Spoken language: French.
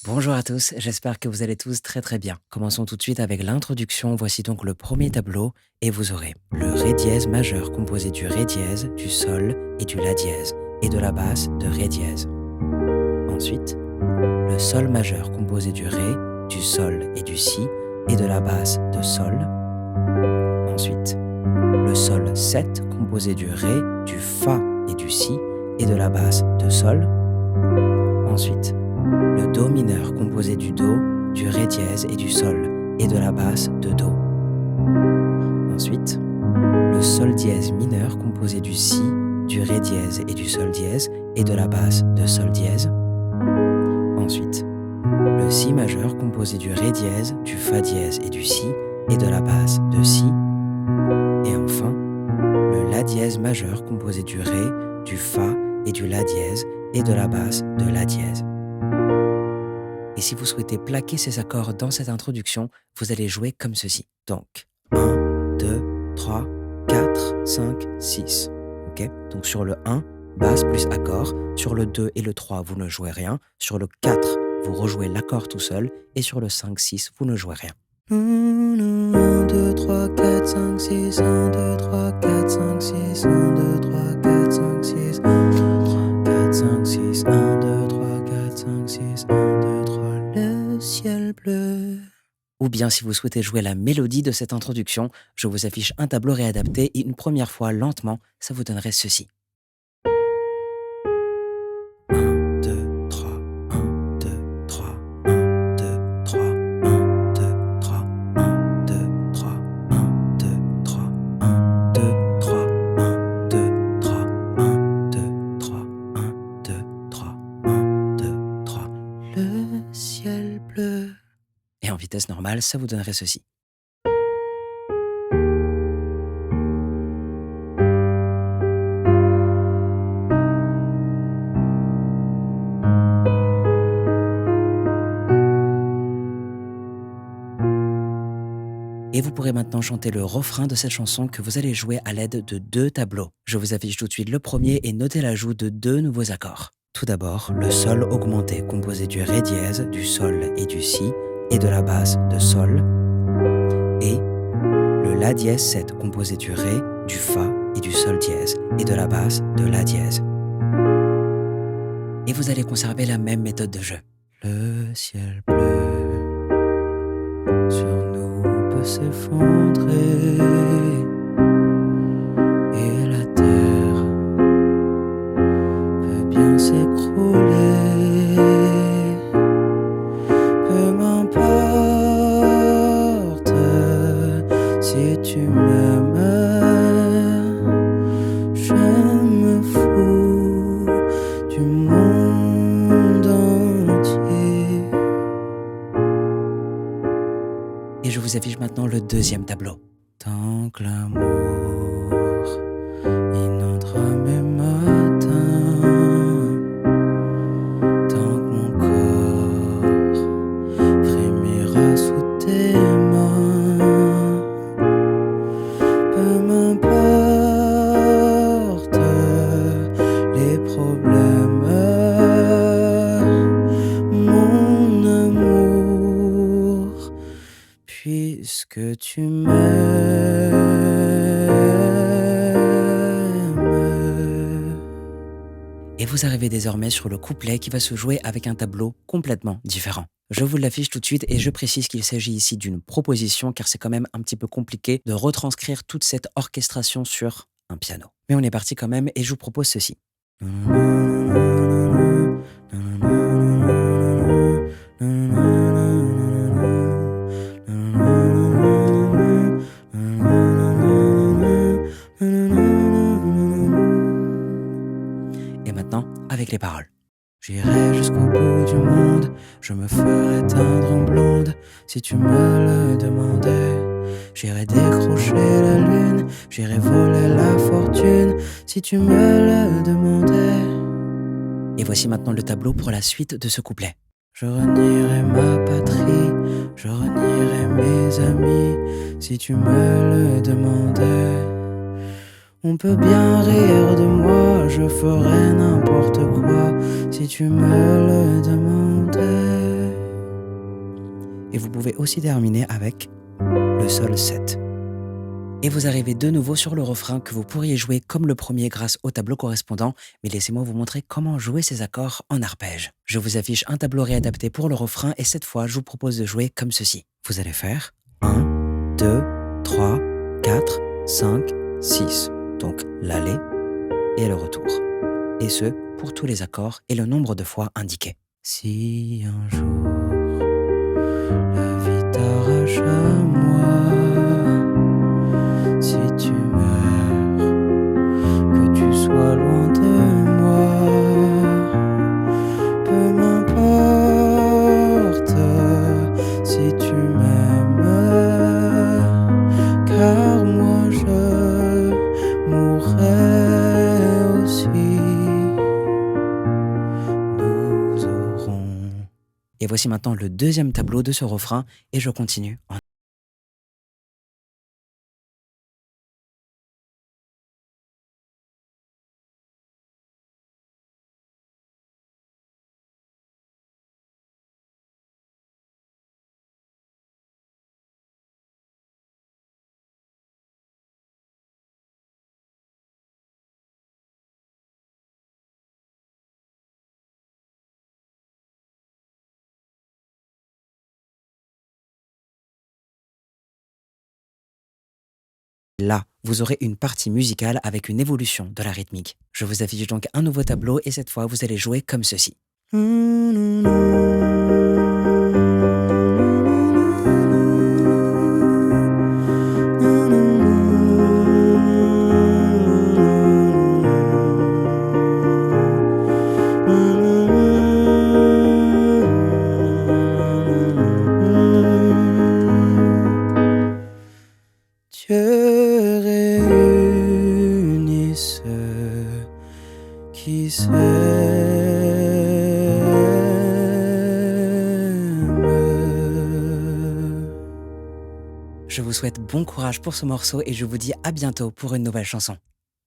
Bonjour à tous, j'espère que vous allez tous très bien. Commençons tout de suite avec l'introduction. Voici donc le premier tableau et vous aurez le ré dièse majeur composé du ré dièse, du sol et du la dièse et de la basse de ré dièse. Ensuite, le sol majeur composé du ré, du sol et du si et de la basse de sol. Ensuite, le sol 7 composé du ré, du fa et du si et de la basse de sol. Ensuite, le do mineur composé du do, du ré dièse et du sol et de la basse de do. Ensuite, le sol dièse mineur composé du si, du ré dièse et du sol dièse et de la basse de sol dièse. Ensuite, le si majeur composé du ré dièse, du fa dièse et du si et de la basse de si. Et enfin, le la dièse majeur composé du ré, du fa et du la dièse et de la basse de la dièse. Et si vous souhaitez plaquer ces accords dans cette introduction, vous allez jouer comme ceci. Donc, 1, 2, 3, 4, 5, 6. Ok? Donc sur le 1, basse plus accord. Sur le 2 et le 3, vous ne jouez rien. Sur le 4, vous rejouez l'accord tout seul. Et sur le 5, 6, vous ne jouez rien. 1, 2, 3, 4, 5, 6, 1, 2, 3, 4, 5, 6, 1, 2, 3, 4, 5, 6, 1, 2, 3, 4, 5, 6, 1, 2, 3, 4, 5, 6, 1, 2, 3, le ciel bleu. Ou bien si vous souhaitez jouer la mélodie de cette introduction, je vous affiche un tableau réadapté et une première fois lentement, ça vous donnerait ceci. 1, 2, 3, 1, 2, 3, 1, 2, 3, 1, 2, 3, 1, 2, 3, 1, 2, 3, 1, 2, 3, 1, 2, 3, 1, 2, 3, 1, 2, 3, 1, 2, 3. Le ciel bleu. Et en vitesse normale, ça vous donnerait ceci. Et vous pourrez maintenant chanter le refrain de cette chanson que vous allez jouer à l'aide de 2 tableaux. Je vous affiche tout de suite le premier et notez l'ajout de 2 nouveaux accords. Tout d'abord, le sol augmenté composé du ré dièse, du sol et du si et de la basse de sol. Et le la dièse 7 composé du ré, du fa et du sol dièse et de la basse de la dièse. Et vous allez conserver la même méthode de jeu. Le ciel bleu sur nous peut s'effondrer et la terre peut bien s'écrouler. Peu m'importe si tu m'aimes, je me fous du monde entier. Et je vous affiche maintenant le deuxième tableau. Tant que l'amour inondera mes matins, tant que mon corps frémira sous tes mains, peu m'importe les problèmes, mon amour, puisque tu m'aimes. Et vous arrivez désormais sur le couplet qui va se jouer avec un tableau complètement différent. Je vous l'affiche tout de suite et je précise qu'il s'agit ici d'une proposition car c'est quand même un petit peu compliqué de retranscrire toute cette orchestration sur un piano. Mais on est parti quand même et je vous propose ceci. Et maintenant, avec les paroles. J'irai jusqu'au bout du monde, je me ferai teindre en blonde, si tu me le demandais. J'irai décrocher la lune, j'irai voler la fortune, si tu me le demandais. Et voici maintenant le tableau pour la suite de ce couplet. Je renierai ma patrie, je renierai mes amis, si tu me le demandais. On peut bien rire de moi, je ferai n'importe quoi si tu me le demandais. Et vous pouvez aussi terminer avec le sol 7. Et vous arrivez de nouveau sur le refrain que vous pourriez jouer comme le premier grâce au tableau correspondant, mais laissez-moi vous montrer comment jouer ces accords en arpège. Je vous affiche un tableau réadapté pour le refrain et cette fois, je vous propose de jouer comme ceci. Vous allez faire 1, 2, 3, 4, 5, 6. Donc l'aller et le retour. Et ce, pour tous les accords et le nombre de fois indiqué. Si un jour la vie t'arrache à moi, si tu meurs, que tu sois loin de moi, peu m'importe si tu m'aimes, car moi je mourrai aussi. Nous aurons. Et voici maintenant le deuxième tableau de ce refrain et je continue en là, vous aurez une partie musicale avec une évolution de la rythmique. Je vous affiche donc un nouveau tableau et cette fois, vous allez jouer comme ceci. Dieu réunit ceux qui s'aiment. Je vous souhaite bon courage pour ce morceau et je vous dis à bientôt pour une nouvelle chanson.